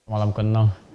Malam ke-6.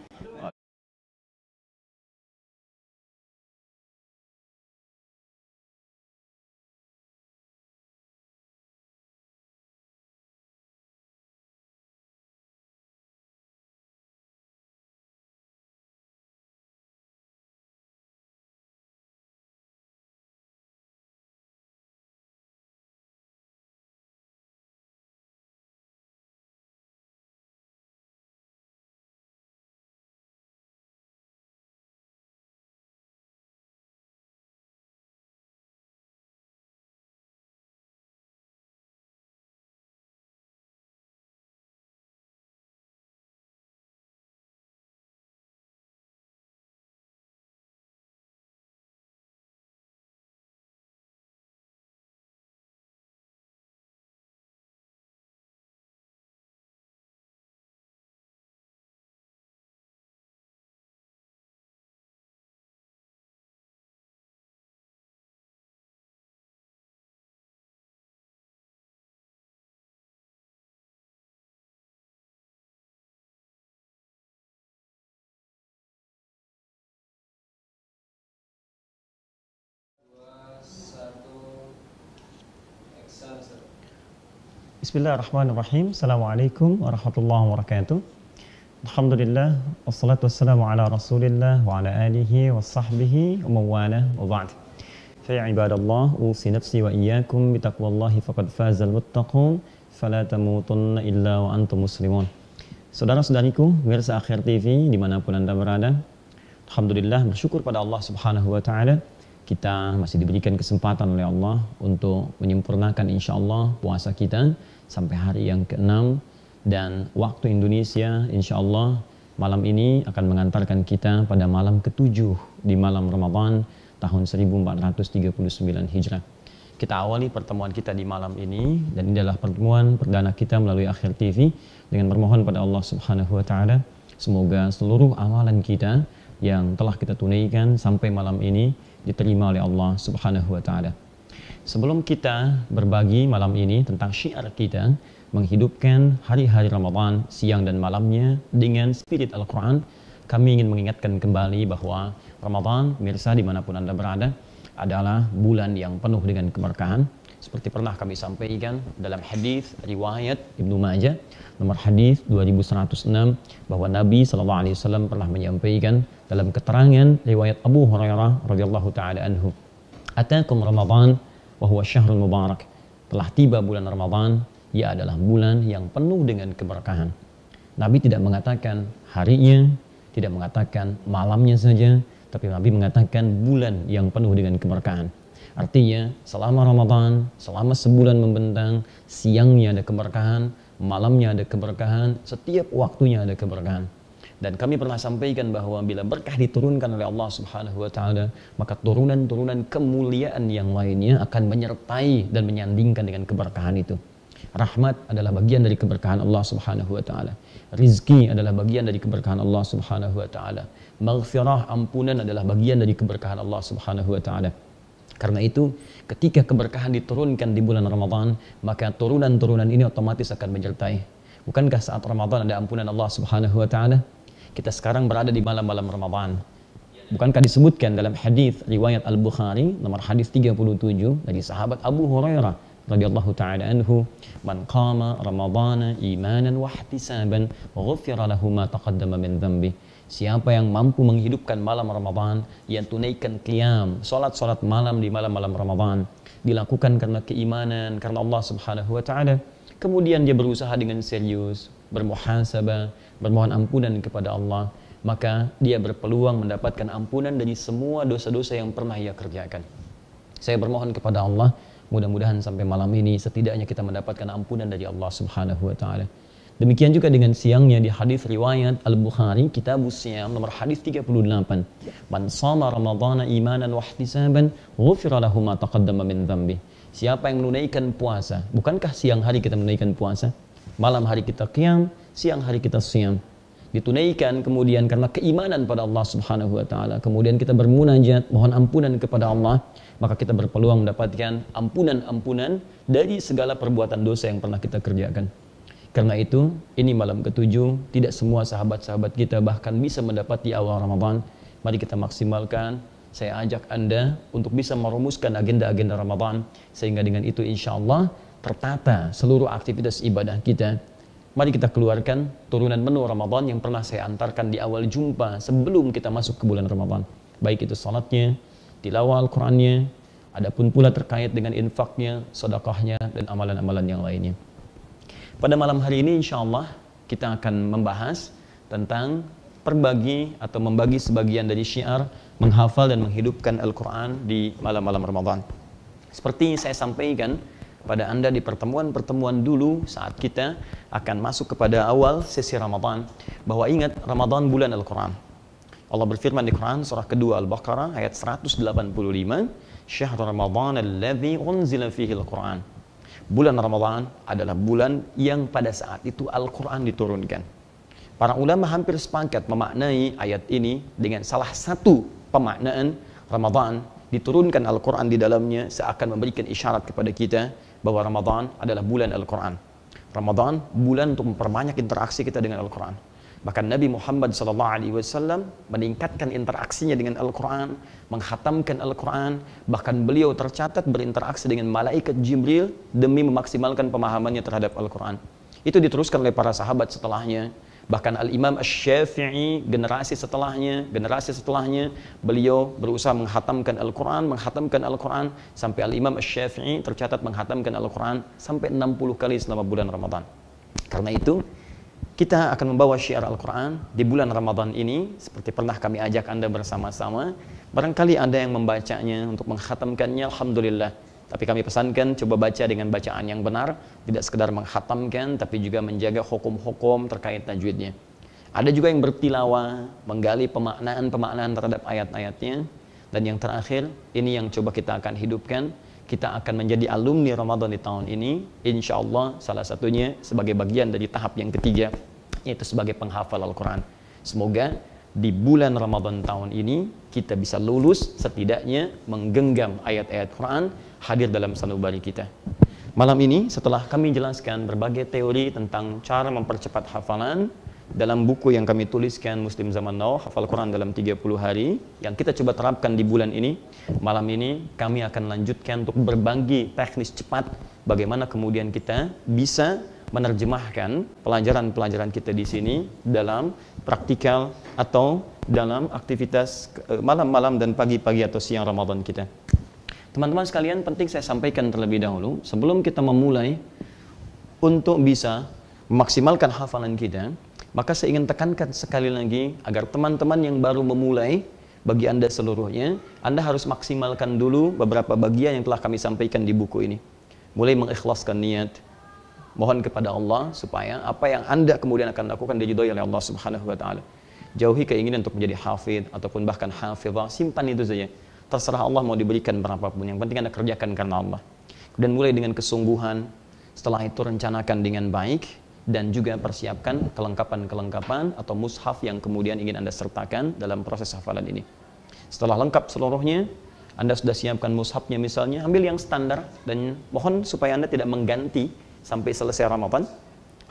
Bismillahirrahmanirrahim. Assalamualaikum warahmatullahi wabarakatuh. Alhamdulillah, wassalatu wassalamu ala rasulillah wa ala alihi wa sahbihi wa mawala wa ba'd. Fa ya ibadallah, usi nafsi wa iyyakum bitaqwallahi faqad fazal muttaqun, fala tamutunna illa wa antum muslimun. Saudara-saudariku, pemirsa Akhir TV dimanapun Anda berada, alhamdulillah bersyukur pada Allah Subhanahu wa taala. Kita masih diberikan kesempatan oleh Allah untuk menyempurnakan insyaallah puasa kita sampai hari yang ke-6, dan waktu Indonesia insyaallah malam ini akan mengantarkan kita pada malam ke-7 di malam Ramadan tahun 1439 Hijrah. Kita awali pertemuan kita di malam ini, dan ini adalah pertemuan perdana kita melalui Akhir TV, dengan bermohon pada Allah Subhanahu wa taala semoga seluruh amalan kita yang telah kita tunaikan sampai malam ini diterima oleh Allah Subhanahu wa taala. Sebelum kita berbagi malam ini tentang syiar kita menghidupkan hari-hari Ramadan siang dan malamnya dengan spirit Al-Quran, kami ingin mengingatkan kembali bahwa Ramadan, pemirsa dimanapun Anda berada, adalah bulan yang penuh dengan keberkahan. Seperti pernah kami sampaikan dalam hadis riwayat Ibnu Majah nomor hadis 2106 bahwa Nabi SAW pernah menyampaikan dalam keterangan riwayat Abu Hurairah radhiyallahu taala anhu, "Atakum Ramadan wa huwa syahrul mubarak." Telah tiba bulan Ramadan, ia adalah bulan yang penuh dengan keberkahan. Nabi tidak mengatakan harinya, tidak mengatakan malamnya saja, tapi Nabi mengatakan bulan yang penuh dengan keberkahan. Artinya selama Ramadan, selama sebulan membentang, siangnya ada keberkahan, malamnya ada keberkahan, setiap waktunya ada keberkahan. Dan kami pernah sampaikan bahwa bila berkah diturunkan oleh Allah Subhanahu wa taala, maka turunan-turunan kemuliaan yang lainnya akan menyertai dan menyandingkan dengan keberkahan itu. Rahmat adalah bagian dari keberkahan Allah Subhanahu wa taala. Rizki adalah bagian dari keberkahan Allah Subhanahu wa taala. Maghfirah, ampunan adalah bagian dari keberkahan Allah Subhanahu wa taala. Karena itu, ketika keberkahan diturunkan di bulan Ramadan, maka turunan-turunan ini otomatis akan menyertai. Bukankah saat Ramadan ada ampunan Allah Subhanahu wa taala? Kita sekarang berada di malam-malam Ramadan. Bukankah disebutkan dalam hadis riwayat Al-Bukhari nomor hadis 37 dari sahabat Abu Hurairah radhiyallahu taala anhu, "Man qama Ramadana imanan wa ihtisaban, ghufira lahu ma taqaddama min dhanbi." Siapa yang mampu menghidupkan malam Ramadan, yang tunaikan qiyam, salat-salat malam di malam-malam Ramadan, dilakukan karena keimanan, karena Allah Subhanahu wa taala, kemudian dia berusaha dengan serius, bermuhasabah, bermohon ampunan kepada Allah, maka dia berpeluang mendapatkan ampunan dari semua dosa-dosa yang pernah ia kerjakan. Saya bermohon kepada Allah, mudah-mudahan sampai malam ini setidaknya kita mendapatkan ampunan dari Allah Subhanahu wa taala. Demikian juga dengan siangnya di hadis riwayat Al-Bukhari Kitabus Siyam nomor hadis 38. "Man shama Ramadhana imanan wa ihtisaban, ghufira lahu ma taqaddama min dhanbi." Siapa yang menunaikan puasa, bukankah siang hari kita menunaikan puasa? Malam hari kita qiyam, siang hari kita siyam. Ditunaikan kemudian karena keimanan pada Allah Subhanahu wa taala. Kemudian kita bermunajat, mohon ampunan kepada Allah, maka kita berpeluang mendapatkan ampunan-ampunan dari segala perbuatan dosa yang pernah kita kerjakan. Karena itu, ini malam ke-7, tidak semua sahabat-sahabat kita bahkan bisa mendapati awal Ramadan. Mari kita maksimalkan. Saya ajak Anda untuk bisa merumuskan agenda-agenda Ramadan, sehingga dengan itu insya Allah tertata seluruh aktivitas ibadah kita. Mari kita keluarkan turunan menu Ramadan yang pernah saya antarkan di awal jumpa sebelum kita masuk ke bulan Ramadan. Baik itu salatnya, tilawah Al-Qurannya, adapun pula terkait dengan infaknya, sedekahnya, dan amalan-amalan yang lainnya. Pada malam hari ini insya Allah kita akan membahas tentang membagi sebagian dari syiar menghafal dan menghidupkan Al-Quran di malam-malam Ramadan. Seperti saya sampaikan pada Anda di pertemuan-pertemuan dulu saat kita akan masuk kepada awal sesi Ramadan, bahwa ingat Ramadan bulan Al-Quran. Allah berfirman di Quran surah kedua Al-Baqarah ayat 185, Syahrul Ramadan alladzi unzila fihi Al-Quran. Bulan Ramadan adalah bulan yang pada saat itu Al-Quran diturunkan. Para ulama hampir sepakat memaknai ayat ini dengan salah satu pemaknaan Ramadan diturunkan Al-Quran di dalamnya seakan memberikan isyarat kepada kita bahwa Ramadan adalah bulan Al-Quran. Ramadan bulan untuk memperbanyak interaksi kita dengan Al-Quran. Bahkan Nabi Muhammad SAW meningkatkan interaksinya dengan Al-Quran, menghatamkan Al-Quran, bahkan beliau tercatat berinteraksi dengan malaikat Jibril demi memaksimalkan pemahamannya terhadap Al-Quran. Itu diteruskan oleh para sahabat setelahnya. Bahkan Al-Imam Asy-Syafi'i generasi setelahnya, beliau berusaha menghatamkan Al-Quran, sampai Al-Imam Asy-Syafi'i tercatat menghatamkan Al-Quran sampai 60 kali selama bulan Ramadan. Karena itu, kita akan membawa syiar Al-Quran di bulan Ramadan ini, seperti pernah kami ajak Anda bersama-sama. Barangkali Anda yang membacanya untuk menghatamkannya, Alhamdulillah. Tapi kami pesankan, coba baca dengan bacaan yang benar, tidak sekedar menghatamkan, tapi juga menjaga hukum-hukum terkait tajwidnya. Ada juga yang bertilawah, menggali pemaknaan terhadap ayat-ayatnya. Dan yang terakhir, ini yang coba kita akan hidupkan. Kita akan menjadi alumni Ramadan di tahun ini, insya Allah salah satunya sebagai bagian dari tahap yang ketiga, yaitu sebagai penghafal Al-Quran. Semoga di bulan Ramadan tahun ini kita bisa lulus setidaknya menggenggam ayat-ayat Quran hadir dalam sanubari kita. Malam ini setelah kami jelaskan berbagai teori tentang cara mempercepat hafalan dalam buku yang kami tuliskan Muslim Zaman Now, hafal Quran dalam 30 hari yang kita coba terapkan di bulan ini, malam ini kami akan lanjutkan untuk berbagi teknis cepat bagaimana kemudian kita bisa menerjemahkan pelajaran-pelajaran kita di sini dalam praktikal atau dalam aktivitas malam-malam dan pagi-pagi atau siang Ramadan kita. Teman-teman sekalian, penting saya sampaikan terlebih dahulu sebelum kita memulai untuk bisa memaksimalkan hafalan kita. Maka saya ingin tekankan sekali lagi agar teman-teman yang baru memulai, bagi Anda seluruhnya, Anda harus maksimalkan dulu beberapa bagian yang telah kami sampaikan di buku ini. Mulai mengikhlaskan niat, mohon kepada Allah supaya apa yang Anda kemudian akan lakukan diridhoi oleh Allah Subhanahu wa taala. Jauhi keinginan untuk menjadi hafidh ataupun bahkan hafidhah, simpan itu saja. Terserah Allah mau diberikan berapapun, yang penting Anda kerjakan karena Allah. Kemudian mulai dengan kesungguhan, setelah itu rencanakan dengan baik, dan juga persiapkan kelengkapan-kelengkapan atau mushaf yang kemudian ingin Anda sertakan dalam proses hafalan ini. Setelah lengkap seluruhnya, Anda sudah siapkan mushafnya misalnya, ambil yang standar dan mohon supaya Anda tidak mengganti sampai selesai Ramadan.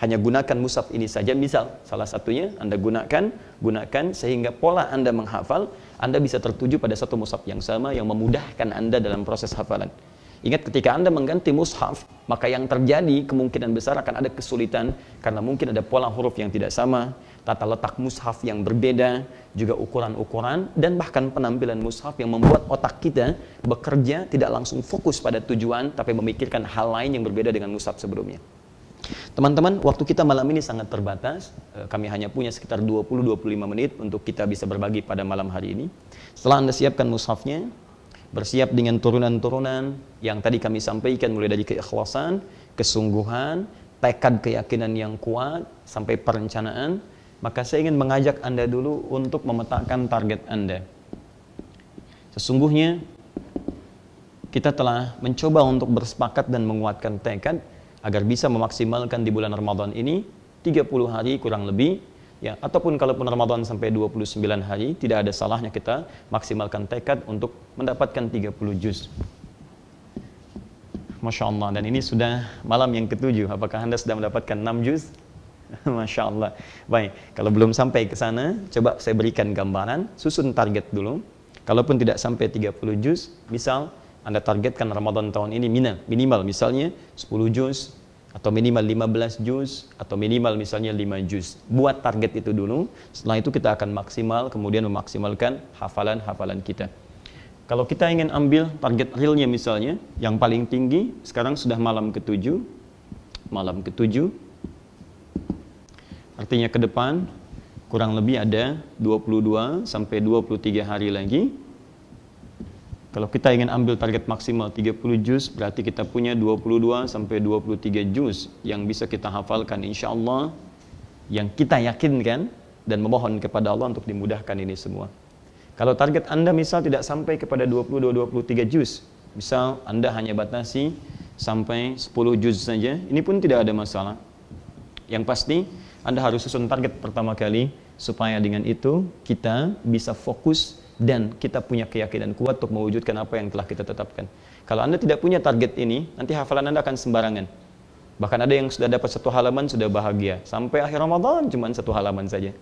Hanya gunakan mushaf ini saja, misal salah satunya Anda gunakan sehingga pola Anda menghafal, Anda bisa tertuju pada satu mushaf yang sama yang memudahkan Anda dalam proses hafalan. Ingat, ketika Anda mengganti mushaf, maka yang terjadi kemungkinan besar akan ada kesulitan karena mungkin ada pola huruf yang tidak sama, tata letak mushaf yang berbeda, juga ukuran-ukuran dan bahkan penampilan mushaf yang membuat otak kita bekerja tidak langsung fokus pada tujuan tapi memikirkan hal lain yang berbeda dengan mushaf sebelumnya. Teman-teman, waktu kita malam ini sangat terbatas. Kami hanya punya sekitar 20-25 menit untuk kita bisa berbagi pada malam hari ini. Setelah Anda siapkan mushafnya, bersiap dengan turunan-turunan yang tadi kami sampaikan, mulai dari keikhlasan, kesungguhan, tekad keyakinan yang kuat, sampai perencanaan. Maka saya ingin mengajak Anda dulu untuk memetakan target Anda. Sesungguhnya kita telah mencoba untuk bersepakat dan menguatkan tekad agar bisa memaksimalkan di bulan Ramadan ini 30 hari kurang lebih, ya, ataupun kalaupun Ramadan sampai 29 hari, tidak ada salahnya kita maksimalkan tekad untuk mendapatkan 30 juz. Masya Allah. Dan ini sudah malam yang ketujuh. Apakah Anda sudah mendapatkan 6 juz? Masya Allah. Baik, kalau belum sampai ke sana, coba saya berikan gambaran, susun target dulu. Kalaupun tidak sampai 30 juz, misal Anda targetkan Ramadan tahun ini minimal misalnya 10 juz, atau minimal 15 juz, atau minimal misalnya 5 juz. Buat target itu dulu, setelah itu kita akan maksimal, kemudian memaksimalkan hafalan-hafalan kita. Kalau kita ingin ambil target realnya misalnya, yang paling tinggi, sekarang sudah malam ke-7, artinya ke depan kurang lebih ada 22 sampai 23 hari lagi. Kalau kita ingin ambil target maksimal 30 juz, berarti kita punya 22 sampai 23 juz yang bisa kita hafalkan insya Allah, yang kita yakinkan dan memohon kepada Allah untuk dimudahkan ini semua. Kalau target Anda misal tidak sampai kepada 22-23 juz, misal Anda hanya batasi sampai 10 juz saja, ini pun tidak ada masalah. Yang pasti Anda harus susun target pertama kali, supaya dengan itu kita bisa fokus dan kita punya keyakinan kuat untuk mewujudkan apa yang telah kita tetapkan. Kalau Anda tidak punya target ini, nanti hafalan Anda akan sembarangan. Bahkan ada yang sudah dapat 1 halaman sudah bahagia, sampai akhir Ramadan cuma 1 halaman saja.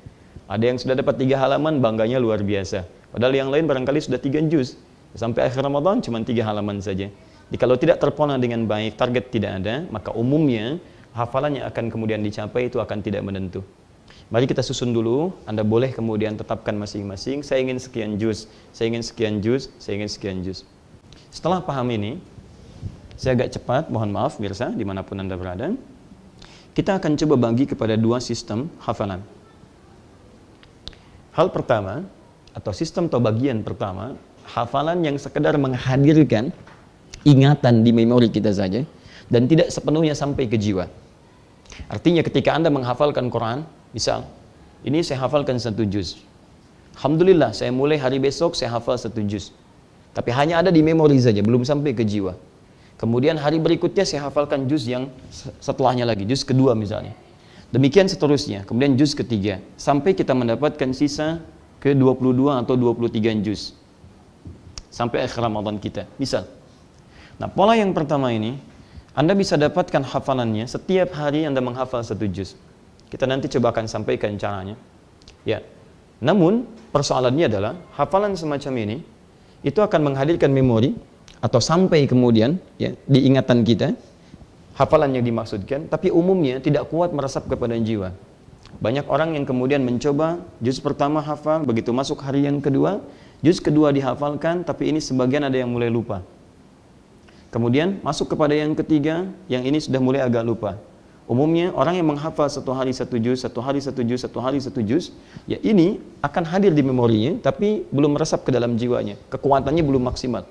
Ada yang sudah dapat 3 halaman, bangganya luar biasa. Padahal yang lain barangkali sudah 3 juz. Sampai akhir Ramadan cuma 3 halaman saja. Jadi kalau tidak terpona dengan baik, target tidak ada, maka umumnya hafalannya akan kemudian dicapai itu akan tidak menentu. Mari kita susun dulu, Anda boleh kemudian tetapkan masing-masing, saya ingin sekian juz, saya ingin sekian juz, saya ingin sekian juz. Setelah paham ini, saya agak cepat, mohon maaf mirsa, dimanapun Anda berada. Kita akan coba bagi kepada 2 sistem hafalan. Hal pertama, atau sistem atau bagian pertama, hafalan yang sekedar menghadirkan ingatan di memori kita saja dan tidak sepenuhnya sampai ke jiwa. Artinya ketika Anda menghafalkan Quran, misal, ini saya hafalkan 1 juz. Alhamdulillah, saya mulai hari besok saya hafal 1 juz. Tapi hanya ada di memori saja, belum sampai ke jiwa. Kemudian hari berikutnya saya hafalkan juz yang setelahnya lagi, juz kedua misalnya. Demikian seterusnya, kemudian juz ketiga, sampai kita mendapatkan sisa ke 22 atau 23 juz sampai akhir Ramadan kita, misal. Nah, pola yang pertama ini Anda bisa dapatkan hafalannya setiap hari Anda menghafal 1 juz. Kita nanti coba akan sampaikan caranya. Ya. Namun persoalannya adalah hafalan semacam ini itu akan menghadirkan memori atau sampai kemudian ya di ingatan kita hafalan yang dimaksudkan, tapi umumnya tidak kuat meresap kepada jiwa. Banyak orang yang kemudian mencoba juz pertama hafal, begitu masuk hari yang kedua, juz kedua dihafalkan, tapi ini sebagian ada yang mulai lupa. Kemudian masuk kepada yang ketiga, yang ini sudah mulai agak lupa. Umumnya orang yang menghafal 1 hari 1 juz, 1 hari 1 juz, 1 hari 1 juz, ya ini akan hadir di memorinya, tapi belum meresap ke dalam jiwanya. Kekuatannya belum maksimal.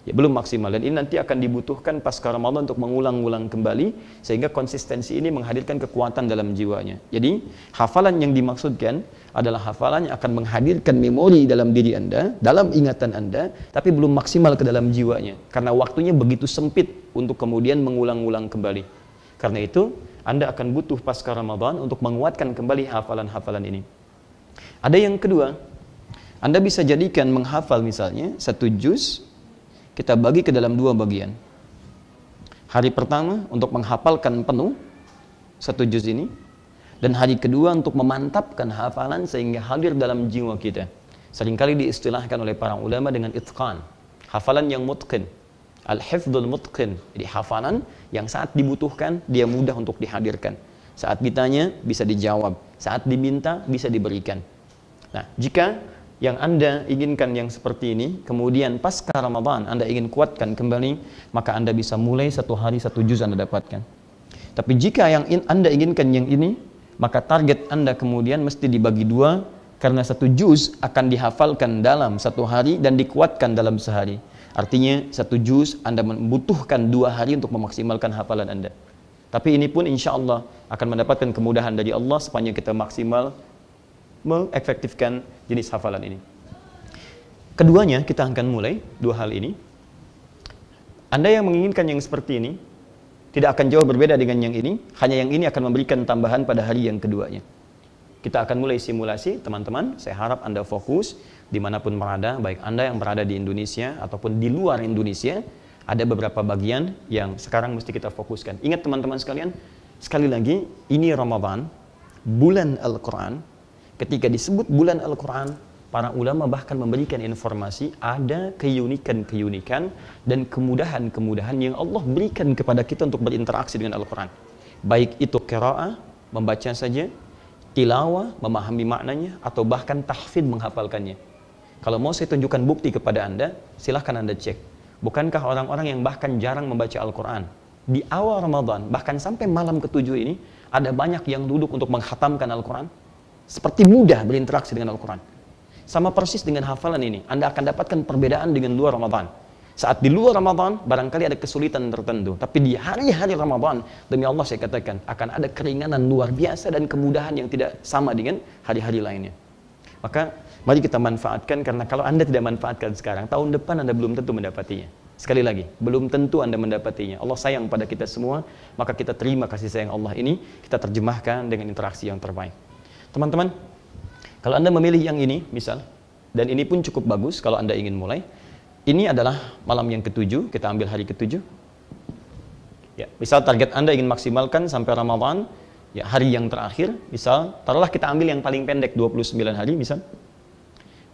Ya belum maksimal, dan ini nanti akan dibutuhkan pasca Ramadan untuk mengulang-ulang kembali sehingga konsistensi ini menghadirkan kekuatan dalam jiwanya. Jadi hafalan yang dimaksudkan adalah hafalan yang akan menghadirkan memori dalam diri Anda, dalam ingatan Anda, tapi belum maksimal ke dalam jiwanya karena waktunya begitu sempit untuk kemudian mengulang-ulang kembali. Karena itu Anda akan butuh pasca Ramadan untuk menguatkan kembali hafalan-hafalan ini. Ada yang kedua, Anda bisa jadikan menghafal misalnya 1 juz kita bagi ke dalam 2 bagian. Hari pertama untuk menghafalkan penuh 1 juz ini, dan hari kedua untuk memantapkan hafalan sehingga hadir dalam jiwa kita. Seringkali diistilahkan oleh para ulama dengan itqan, hafalan yang mutqin, al-hifdzul mutqin. Jadi hafalan yang saat dibutuhkan dia mudah untuk dihadirkan. Saat ditanya bisa dijawab, saat diminta bisa diberikan. Nah, jika yang Anda inginkan yang seperti ini, kemudian pasca Ramadan Anda ingin kuatkan kembali, maka Anda bisa mulai 1 hari 1 juz Anda dapatkan. Tapi jika yang Anda inginkan yang ini, maka target Anda kemudian mesti dibagi 2, karena 1 juz akan dihafalkan dalam 1 hari dan dikuatkan dalam sehari. Artinya 1 juz Anda membutuhkan 2 hari untuk memaksimalkan hafalan Anda. Tapi ini pun insya Allah akan mendapatkan kemudahan dari Allah sepanjang kita maksimal mengefektifkan jenis hafalan ini. Keduanya kita akan mulai 2 hal ini. Anda yang menginginkan yang seperti ini tidak akan jauh berbeda dengan yang ini, hanya yang ini akan memberikan tambahan pada hari yang keduanya. Kita akan mulai simulasi, teman-teman. Saya harap Anda fokus dimanapun berada, baik Anda yang berada di Indonesia ataupun di luar Indonesia. Ada beberapa bagian yang sekarang mesti kita fokuskan. Ingat teman-teman sekalian, sekali lagi, ini Ramadan, bulan Al-Quran. Ketika disebut bulan Al-Quran, para ulama bahkan memberikan informasi ada keunikan-keunikan dan kemudahan-kemudahan yang Allah berikan kepada kita untuk berinteraksi dengan Al-Quran. Baik itu qiraah, membaca saja, tilawah, memahami maknanya, atau bahkan tahfidz, menghafalkannya. Kalau mau saya tunjukkan bukti kepada Anda, silahkan Anda cek. Bukankah orang-orang yang bahkan jarang membaca Al-Quran, di awal Ramadan, bahkan sampai malam ke-7 ini, ada banyak yang duduk untuk menghatamkan Al-Quran? Seperti mudah berinteraksi dengan Al-Quran. Sama persis dengan hafalan ini, Anda akan dapatkan perbedaan dengan luar Ramadan. Saat di luar Ramadan, barangkali ada kesulitan tertentu. Tapi di hari-hari Ramadan, demi Allah saya katakan, akan ada keringanan luar biasa dan kemudahan yang tidak sama dengan hari-hari lainnya. Maka, mari kita manfaatkan, karena kalau Anda tidak manfaatkan sekarang, tahun depan Anda belum tentu mendapatinya. Sekali lagi, belum tentu Anda mendapatinya. Allah sayang pada kita semua, maka kita terima kasih sayang Allah ini, kita terjemahkan dengan interaksi yang terbaik. Teman-teman, kalau Anda memilih yang ini, misal, dan ini pun cukup bagus kalau Anda ingin mulai, ini adalah malam yang ke-7, kita ambil hari ke-7. Ya, misal target Anda ingin maksimalkan sampai Ramadan, ya hari yang terakhir, misal, taruhlah kita ambil yang paling pendek, 29 hari, misal.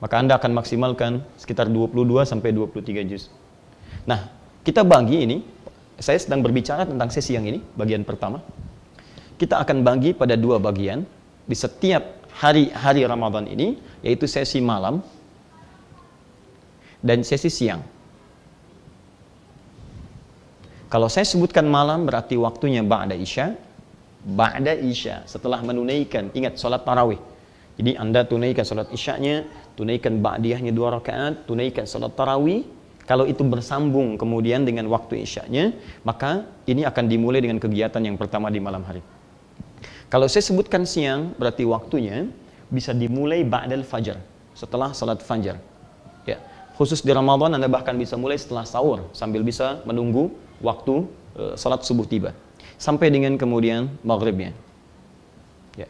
Maka Anda akan maksimalkan sekitar 22 sampai 23 juz. Nah, kita bagi ini, saya sedang berbicara tentang sesi yang ini, bagian pertama. Kita akan bagi pada dua bagian, di setiap hari-hari Ramadan ini, yaitu sesi malam dan sesi siang. Kalau saya sebutkan malam berarti waktunya ba'da isya, setelah menunaikan, ingat sholat tarawih. Jadi Anda tunaikan sholat isyanya, tunaikan ba'diyahnya 2 rakaat, tunaikan sholat tarawih. Kalau itu bersambung kemudian dengan waktu isyanya, maka ini akan dimulai dengan kegiatan yang pertama di malam hari. Kalau saya sebutkan siang, berarti waktunya bisa dimulai ba'dal fajar, setelah salat fajar. Ya, khusus di Ramadan Anda bahkan bisa mulai setelah sahur, sambil bisa menunggu waktu salat subuh tiba, sampai dengan kemudian maghribnya. Ya.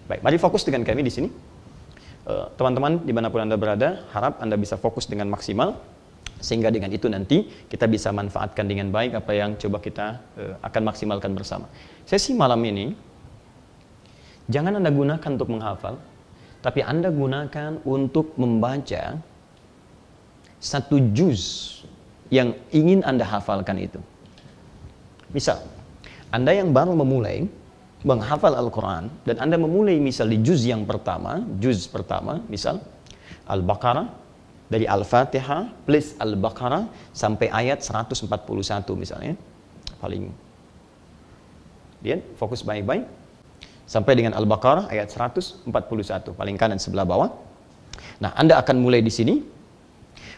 Baik, mari fokus dengan kami di sini. Teman-teman dimanapun Anda berada, harap Anda bisa fokus dengan maksimal, sehingga dengan itu nanti kita bisa manfaatkan dengan baik apa yang coba kita akan maksimalkan bersama. Sesi malam ini, jangan Anda gunakan untuk menghafal, tapi Anda gunakan untuk membaca satu juz yang ingin Anda hafalkan itu. Misal, Anda yang baru memulai menghafal Al-Quran, dan Anda memulai misal di juz pertama, misal Al-Baqarah, dari Al-Fatihah plus Al-Baqarah sampai ayat 141 misalnya, paling lihat, fokus baik-baik, sampai dengan Al-Baqarah ayat 141, paling kanan sebelah bawah. Nah, Anda akan mulai di sini,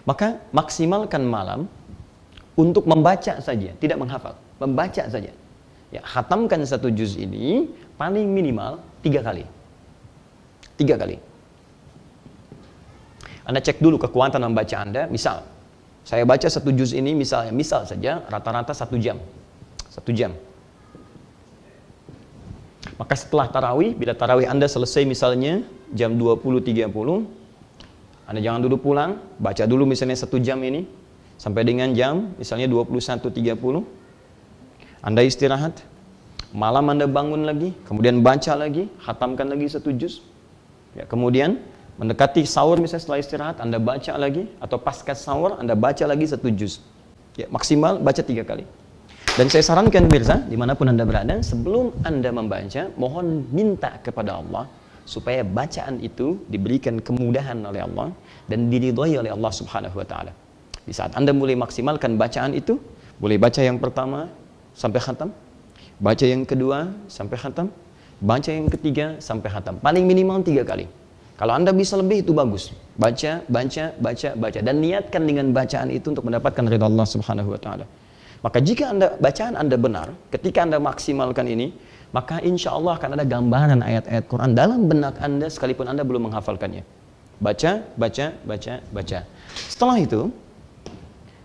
maka maksimalkan malam untuk membaca saja, tidak menghafal, membaca saja. Ya, khatamkan satu juz ini paling minimal 3 kali. 3 kali. Anda cek dulu kekuatan membaca Anda. Misal, saya baca satu juz ini misal saja rata-rata 1 jam. 1 jam. Maka setelah tarawih, bila tarawih Anda selesai misalnya jam 20.30, Anda jangan dulu pulang, baca dulu misalnya 1 jam ini, sampai dengan jam misalnya 21.30, Anda istirahat, malam Anda bangun lagi, kemudian baca lagi, khatamkan lagi 1 juz. Ya, kemudian mendekati sahur misalnya setelah istirahat, Anda baca lagi, atau pasca sahur Anda baca lagi 1 juz. Ya, maksimal baca 3 kali. Dan saya sarankan Mirza, dimanapun Anda berada, sebelum Anda membaca, mohon minta kepada Allah supaya bacaan itu diberikan kemudahan oleh Allah dan diridhoi oleh Allah Subhanahu wa taala. Di saat Anda mulai maksimalkan bacaan itu, boleh baca yang pertama sampai khatam, baca yang kedua sampai khatam, baca yang ketiga sampai khatam. Paling minimal 3 kali. Kalau Anda bisa lebih itu bagus. Baca, dan niatkan dengan bacaan itu untuk mendapatkan ridha Allah Subhanahu wa taala. Maka jika bacaan Anda benar, ketika Anda maksimalkan ini, maka insya Allah akan ada gambaran ayat-ayat Quran dalam benak Anda sekalipun Anda belum menghafalkannya. Baca. Setelah itu,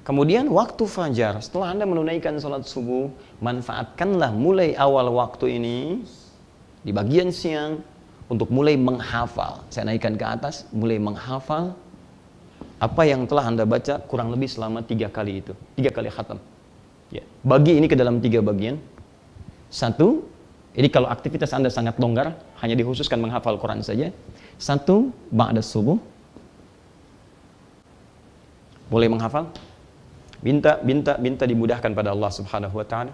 kemudian waktu fajar, setelah Anda menunaikan sholat subuh, manfaatkanlah mulai awal waktu ini, di bagian siang, untuk mulai menghafal. Saya naikkan ke atas, mulai menghafal apa yang telah Anda baca kurang lebih selama 3 kali itu, 3 kali khatam. Ya. Bagi ini ke dalam 3 bagian. 1, ini kalau aktivitas Anda sangat longgar, hanya dikhususkan menghafal Quran saja. 1, ba'da subuh. Boleh menghafal? Minta dimudahkan pada Allah Subhanahu wa taala.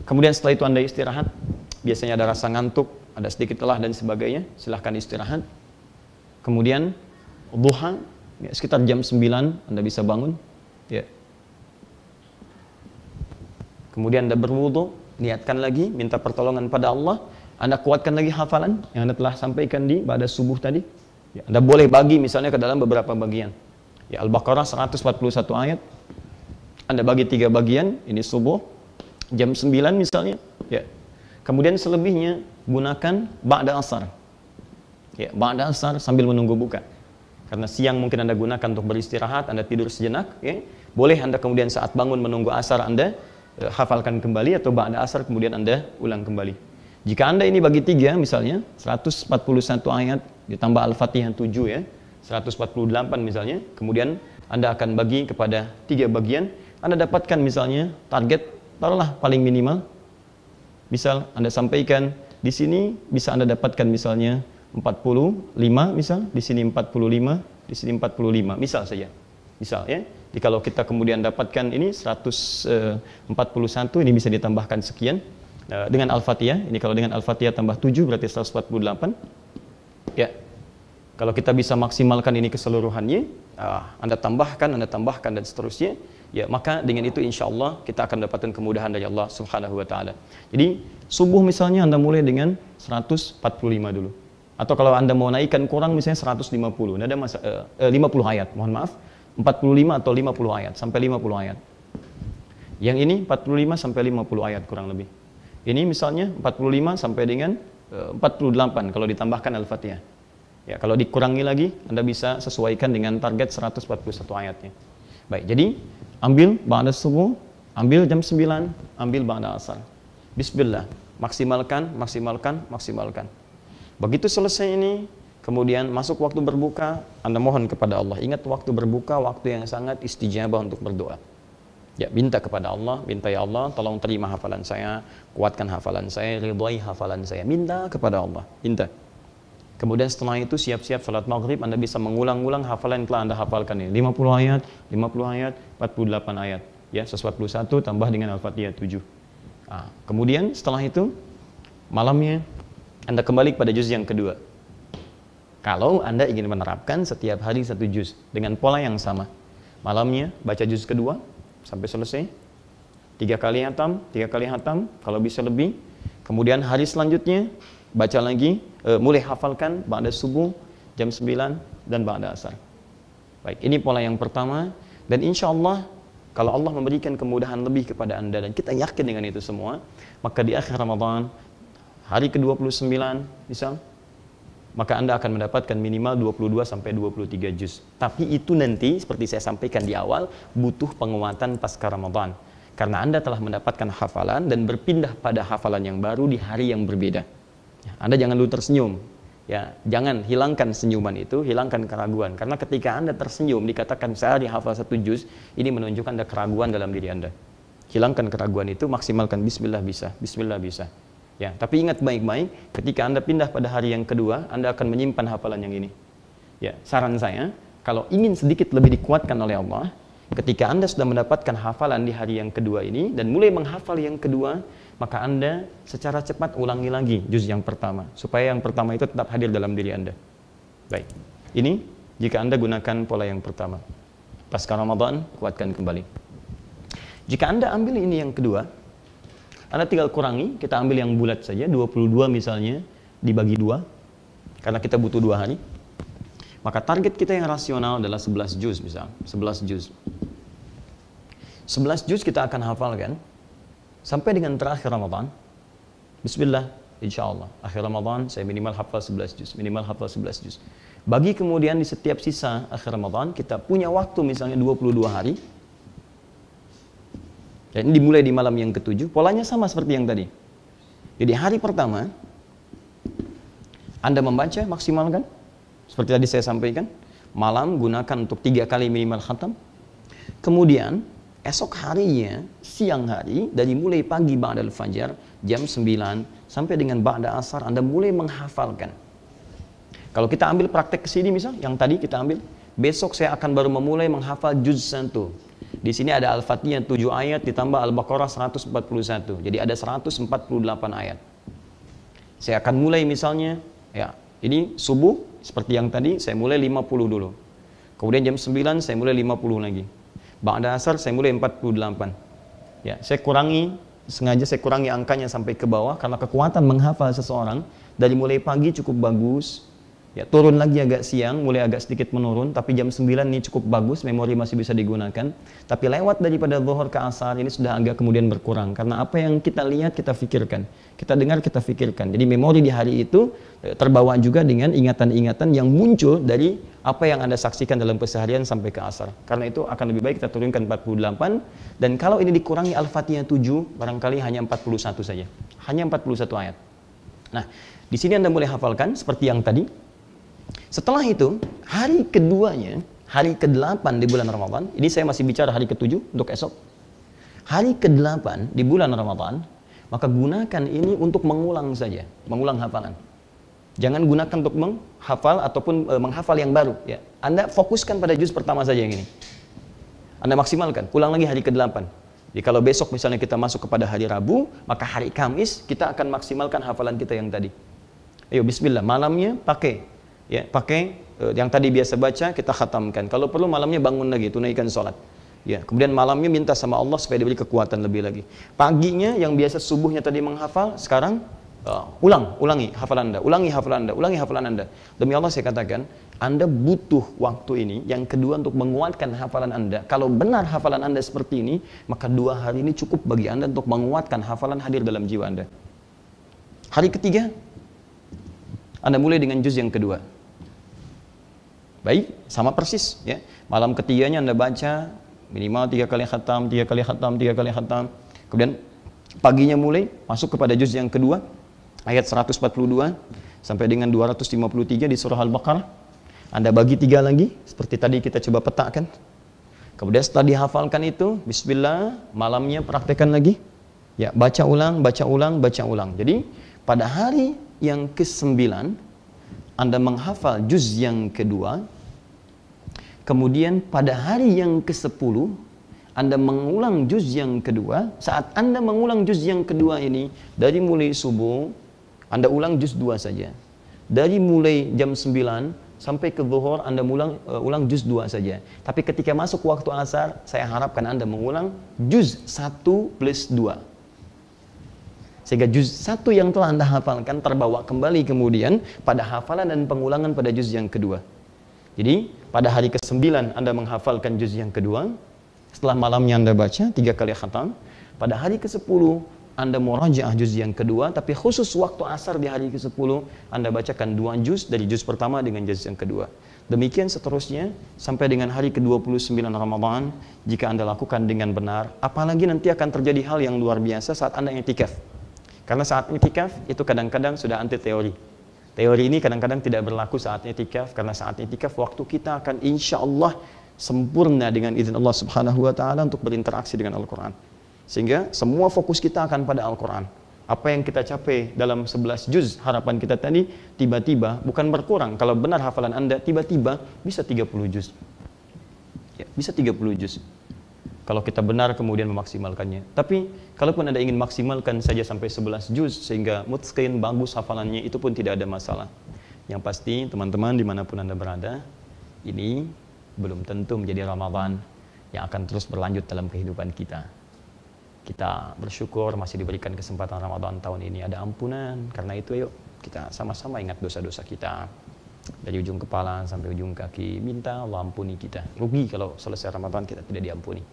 Kemudian setelah itu Anda istirahat, biasanya ada rasa ngantuk, ada sedikit lelah dan sebagainya, silahkan istirahat. Kemudian duha, ya, sekitar jam 9 Anda bisa bangun, ya. Kemudian Anda berwudu, niatkan lagi, minta pertolongan pada Allah, Anda kuatkan lagi hafalan yang Anda telah sampaikan di pada subuh tadi. Ya, Anda boleh bagi misalnya ke dalam beberapa bagian. Ya, Al-Baqarah 141 ayat, Anda bagi 3 bagian, ini subuh, jam 9 misalnya, ya. Kemudian selebihnya gunakan ba'da asar. Ya, ba'da asar sambil menunggu buka. Karena siang mungkin Anda gunakan untuk beristirahat, Anda tidur sejenak, ya. Boleh Anda kemudian saat bangun menunggu asar Anda hafalkan kembali, atau ba'da asar kemudian Anda ulang kembali. Jika Anda ini bagi 3 misalnya, 141 ayat ditambah Al-Fatihah 7 ya, 148 misalnya, kemudian Anda akan bagi kepada 3 bagian, Anda dapatkan misalnya target, taruhlah paling minimal, misal Anda sampaikan di sini bisa Anda dapatkan misalnya 45 misal, di sini 45, di sini 45, misal saja. Misal ya. Jadi kalau kita kemudian dapatkan ini 141, ini bisa ditambahkan sekian dengan Al-Fatihah. Ini kalau dengan Al-Fatihah tambah 7 berarti 148. Ya. Kalau kita bisa maksimalkan ini keseluruhannya, Anda tambahkan dan seterusnya, ya maka dengan itu insya Allah kita akan dapatkan kemudahan dari Allah Subhanahu wa taala. Jadi subuh misalnya Anda mulai dengan 145 dulu. Atau kalau Anda mau naikkan kurang misalnya 150, ada 50 ayat, mohon maaf, 45 atau 50 ayat sampai 50 ayat. Yang ini 45 sampai 50 ayat kurang lebih. Ini misalnya 45 sampai dengan 48 kalau ditambahkan Al-Fatihah. Ya, kalau dikurangi lagi Anda bisa sesuaikan dengan target 141 ayatnya. Baik, jadi ambil ba'da subuh, ambil jam 9, ambil ba'da asar. Bismillah, maksimalkan. Begitu selesai ini, kemudian masuk waktu berbuka, Anda mohon kepada Allah. Ingat waktu berbuka, waktu yang sangat istijabah untuk berdoa. Ya, minta kepada Allah, minta ya Allah, tolong terima hafalan saya, kuatkan hafalan saya, ridhai hafalan saya. Minta kepada Allah, minta. Kemudian setelah itu siap-siap salat maghrib, Anda bisa mengulang-ulang hafalan yang telah Anda hafalkan ini. 50 ayat, 48 ayat. Ya, 141 tambah dengan Al-Fatihah 7. Kemudian setelah itu, malamnya Anda kembali kepada juz yang kedua. Kalau Anda ingin menerapkan setiap hari 1 juz dengan pola yang sama. Malamnya baca juz kedua sampai selesai. 3 kali hatam, kalau bisa lebih. Kemudian hari selanjutnya baca lagi, mulai hafalkan ba'da subuh, jam 9 dan ba'da asar. Baik, ini pola yang pertama, dan insya Allah kalau Allah memberikan kemudahan lebih kepada Anda dan kita yakin dengan itu semua, maka di akhir Ramadan hari ke-29 misal, maka Anda akan mendapatkan minimal 22 sampai 23 juz. Tapi itu nanti seperti saya sampaikan di awal, butuh penguatan pasca Ramadan. Karena Anda telah mendapatkan hafalan dan berpindah pada hafalan yang baru di hari yang berbeda. Anda jangan dulu tersenyum. Ya, jangan hilangkan senyuman itu, hilangkan keraguan. Karena ketika Anda tersenyum dikatakan sehari hafal 1 juz, ini menunjukkan ada keraguan dalam diri Anda. Hilangkan keraguan itu, maksimalkan bismillah bisa. Ya, tapi ingat baik-baik, ketika Anda pindah pada hari yang kedua, Anda akan menyimpan hafalan yang ini. Ya, saran saya, kalau ingin sedikit lebih dikuatkan oleh Allah, ketika Anda sudah mendapatkan hafalan di hari yang kedua ini dan mulai menghafal yang kedua, maka Anda secara cepat ulangi lagi juz yang pertama, supaya yang pertama itu tetap hadir dalam diri Anda. Baik, ini jika Anda gunakan pola yang pertama. Pasca Ramadan, kuatkan kembali. Jika Anda ambil ini yang kedua, Anda tinggal kurangi, kita ambil yang bulat saja, 22 misalnya, dibagi 2, karena kita butuh 2 hari. Maka target kita yang rasional adalah 11 juz misal, 11 juz. 11 juz kita akan hafalkan sampai dengan terakhir Ramadan. Bismillah, insya Allah. Akhir Ramadan saya minimal hafal 11 juz, Bagi kemudian di setiap sisa akhir Ramadan, kita punya waktu misalnya 22 hari. Dan ini dimulai di malam yang ke-7, polanya sama seperti yang tadi. Jadi hari pertama, Anda membaca maksimalkan, seperti tadi saya sampaikan. malam gunakan untuk 3 kali minimal khatam. Kemudian esok harinya, siang hari, dari mulai pagi ba'dal fajar, jam 9 sampai dengan ba'da asar, Anda mulai menghafalkan. Kalau kita ambil praktek kesini misal, yang tadi kita ambil, besok saya akan baru memulai menghafal juz 1. Di sini ada Al-Fatihah 7 ayat ditambah Al-Baqarah 141. Jadi ada 148 ayat. Saya akan mulai misalnya, ya, ini subuh seperti yang tadi, saya mulai 50 dulu. Kemudian jam 9 saya mulai 50 lagi. Ba'da asar saya mulai 48. Ya, sengaja saya kurangi angkanya sampai ke bawah karena kekuatan menghafal seseorang dari mulai pagi cukup bagus. Ya, turun lagi agak siang, mulai agak sedikit menurun, tapi jam 9 ini cukup bagus, memori masih bisa digunakan. Tapi lewat daripada zuhur ke asar ini sudah agak kemudian berkurang. Karena apa yang kita lihat, kita fikirkan. Kita dengar, kita fikirkan. Jadi memori di hari itu terbawa juga dengan ingatan-ingatan yang muncul dari apa yang Anda saksikan dalam keseharian sampai ke asar. Karena itu akan lebih baik kita turunkan 48. Dan kalau ini dikurangi Al-Fatihah 7, barangkali hanya 41 saja. Hanya 41 ayat. Nah, di sini Anda mulai hafalkan seperti yang tadi. Setelah itu, hari keduanya, hari ke-8 di bulan Ramadan, ini saya masih bicara hari ke-7 untuk esok. Hari ke-8 di bulan Ramadan, maka gunakan ini untuk mengulang saja, mengulang hafalan. Jangan gunakan untuk menghafal ataupun menghafal yang baru. Ya. Anda fokuskan pada juz pertama saja yang ini. Anda maksimalkan, ulang lagi hari ke-8. Jadi kalau besok misalnya kita masuk kepada hari Rabu, maka hari Kamis kita akan maksimalkan hafalan kita yang tadi. Ayo bismillah, malamnya pakai. Ya, pakai yang tadi biasa baca, kita khatamkan. Kalau perlu malamnya bangun lagi, tunaikan sholat. Ya, kemudian malamnya minta sama Allah supaya diberi kekuatan lebih lagi. Paginya yang biasa subuhnya tadi menghafal, sekarang ulangi hafalan Anda, ulangi hafalan Anda. Demi Allah saya katakan, Anda butuh waktu ini yang kedua untuk menguatkan hafalan Anda. Kalau benar hafalan Anda seperti ini, maka 2 hari ini cukup bagi Anda untuk menguatkan hafalan hadir dalam jiwa Anda. Hari ketiga, Anda mulai dengan juz yang kedua. Baik, sama persis ya. Malam ketiganya Anda baca minimal 3 kali khatam, 3 kali khatam, 3 kali khatam. Kemudian paginya mulai masuk kepada juz yang kedua, ayat 142 sampai dengan 253 di surah Al-Baqarah. Anda bagi 3 lagi, seperti tadi kita coba petakan. Kemudian setelah dihafalkan itu, bismillah, malamnya praktekkan lagi. Ya, baca ulang, baca ulang, baca ulang. Jadi, pada hari yang ke-9, Anda menghafal juz yang kedua. Kemudian pada hari yang ke-10, Anda mengulang juz yang kedua. Saat Anda mengulang juz yang kedua ini, dari mulai subuh, Anda ulang juz 2 saja. Dari mulai jam 9 sampai ke zuhur, Anda ulang juz 2 saja. Tapi ketika masuk waktu asar, saya harapkan Anda mengulang juz 1 plus 2. Sehingga juz 1 yang telah Anda hafalkan terbawa kembali kemudian pada hafalan dan pengulangan pada juz yang kedua. Jadi pada hari ke-9 Anda menghafalkan juz yang kedua. Setelah malamnya Anda baca 3 kali khatam. Pada hari ke-10 Anda murajaah juz yang kedua. Tapi khusus waktu asar di hari ke-10 Anda bacakan 2 juz dari juz pertama dengan juz yang kedua. Demikian seterusnya sampai dengan hari ke-29 Ramadan. Jika Anda lakukan dengan benar, apalagi nanti akan terjadi hal yang luar biasa saat Anda i'tikaf. Karena saat i'tikaf itu kadang-kadang sudah anti teori. Teori ini kadang-kadang tidak berlaku saat i'tikaf, karena saat i'tikaf waktu kita akan insya Allah sempurna dengan izin Allah Subhanahu wa Ta'ala untuk berinteraksi dengan Al-Quran. Sehingga semua fokus kita akan pada Al-Quran. Apa yang kita capai dalam 11 juz harapan kita tadi, tiba-tiba bukan berkurang. Kalau benar hafalan Anda, tiba-tiba bisa 30 juz. Ya, bisa 30 juz. Kalau kita benar kemudian memaksimalkannya. Tapi kalaupun Anda ingin maksimalkan saja sampai 11 juz sehingga mutqin, bagus hafalannya, itu pun tidak ada masalah. Yang pasti teman-teman dimanapun Anda berada, ini belum tentu menjadi Ramadan yang akan terus berlanjut dalam kehidupan kita. Kita bersyukur masih diberikan kesempatan Ramadan tahun ini, ada ampunan. Karena itu yuk kita sama-sama ingat dosa-dosa kita. Dari ujung kepala sampai ujung kaki, minta Allah ampuni kita. Rugi kalau selesai Ramadan kita tidak diampuni.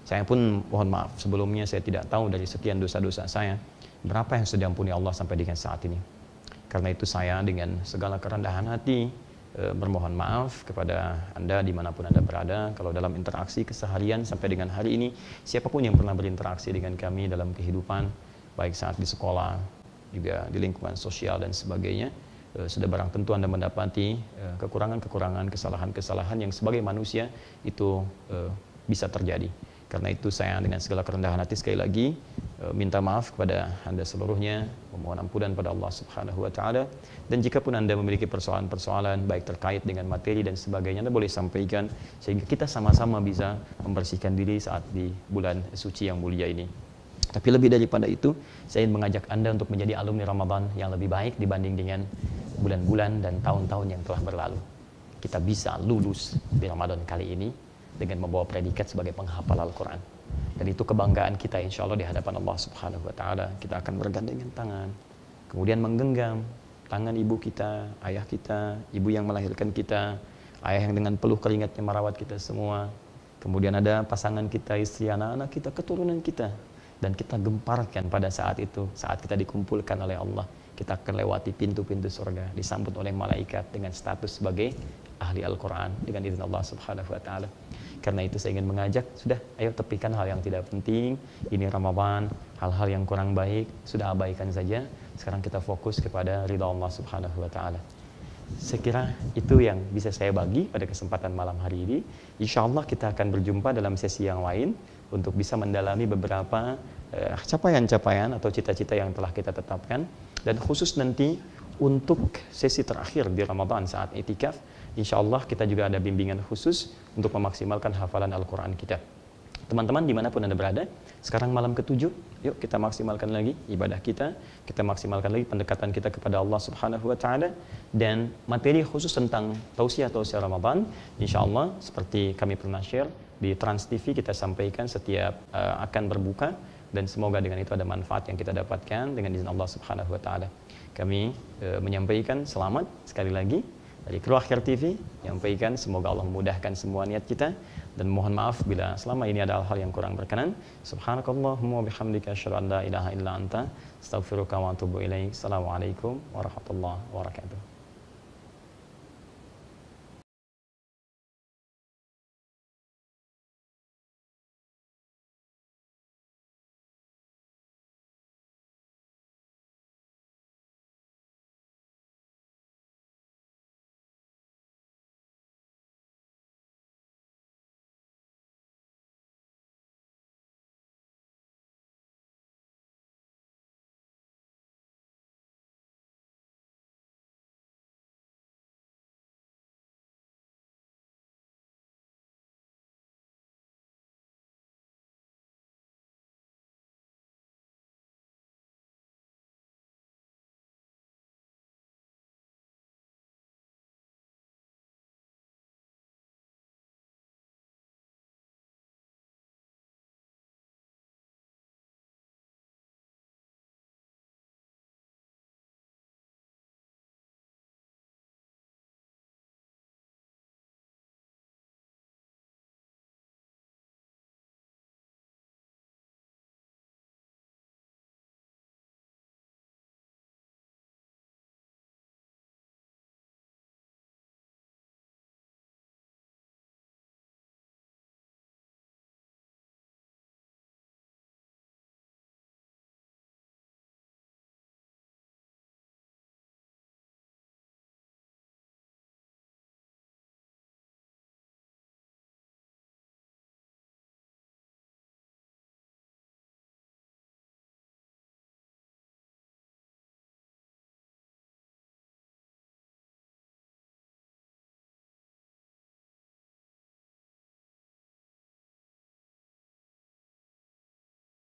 Saya pun mohon maaf, sebelumnya saya tidak tahu dari sekian dosa-dosa saya, berapa yang sudah diampuni Allah sampai dengan saat ini. Karena itu saya dengan segala kerendahan hati, bermohon maaf kepada Anda dimanapun Anda berada. Kalau dalam interaksi keseharian sampai dengan hari ini, siapapun yang pernah berinteraksi dengan kami dalam kehidupan, baik saat di sekolah, juga di lingkungan sosial dan sebagainya, sudah barang tentu Anda mendapati kekurangan-kekurangan, kesalahan-kesalahan yang sebagai manusia itu bisa terjadi. Karena itu saya dengan segala kerendahan hati sekali lagi minta maaf kepada Anda seluruhnya, memohon ampunan pada Allah Subhanahu wa taala. Dan jika pun Anda memiliki persoalan-persoalan baik terkait dengan materi dan sebagainya, Anda boleh sampaikan sehingga kita sama-sama bisa membersihkan diri saat di bulan suci yang mulia ini. Tapi lebih daripada itu, saya ingin mengajak Anda untuk menjadi alumni Ramadan yang lebih baik dibanding dengan bulan-bulan dan tahun-tahun yang telah berlalu. Kita bisa lulus di Ramadan kali ini dengan membawa predikat sebagai penghafal Al-Quran. Dan itu kebanggaan kita insya Allah di hadapan Allah Subhanahu wa taala. Kita akan bergandengan tangan, kemudian menggenggam tangan ibu kita, ayah kita, ibu yang melahirkan kita, ayah yang dengan peluh keringatnya merawat kita semua. Kemudian ada pasangan kita, istri, anak-anak kita, keturunan kita. Dan kita gemparkan pada saat itu, saat kita dikumpulkan oleh Allah, kita akan lewati pintu-pintu surga, disambut oleh malaikat dengan status sebagai ahli Al-Quran dengan izin Allah Subhanahu wa taala. Karena itu saya ingin mengajak, sudah ayo tepikan hal yang tidak penting, ini Ramadan, hal-hal yang kurang baik sudah abaikan saja. Sekarang kita fokus kepada ridha Allah Subhanahu wa taala. Saya kira itu yang bisa saya bagi pada kesempatan malam hari ini. Insya Allah kita akan berjumpa dalam sesi yang lain untuk bisa mendalami beberapa capaian-capaian atau cita-cita yang telah kita tetapkan. Dan khusus nanti untuk sesi terakhir di Ramadan saat itikaf, insya Allah kita juga ada bimbingan khusus untuk memaksimalkan hafalan Al-Quran kita. Teman-teman dimanapun Anda berada, sekarang malam ke-7, yuk kita maksimalkan lagi ibadah kita maksimalkan lagi pendekatan kita kepada Allah Subhanahu wa taala. Dan materi khusus tentang tausiah-tausiah Ramadan, insya Allah seperti kami pernah share di Trans TV, kita sampaikan setiap akan berbuka, dan semoga dengan itu ada manfaat yang kita dapatkan dengan izin Allah Subhanahu wa taala. Kami menyampaikan selamat sekali lagi dari kru Akhir TV, menyampaikan semoga Allah memudahkan semua niat kita, dan mohon maaf bila selama ini ada hal yang kurang berkenan. Subhanakallahumma bihamdika asyhadu an la ilaha illa anta astaghfiruka wa atubu ilaik. Assalamualaikum warahmatullahi wabarakatuh.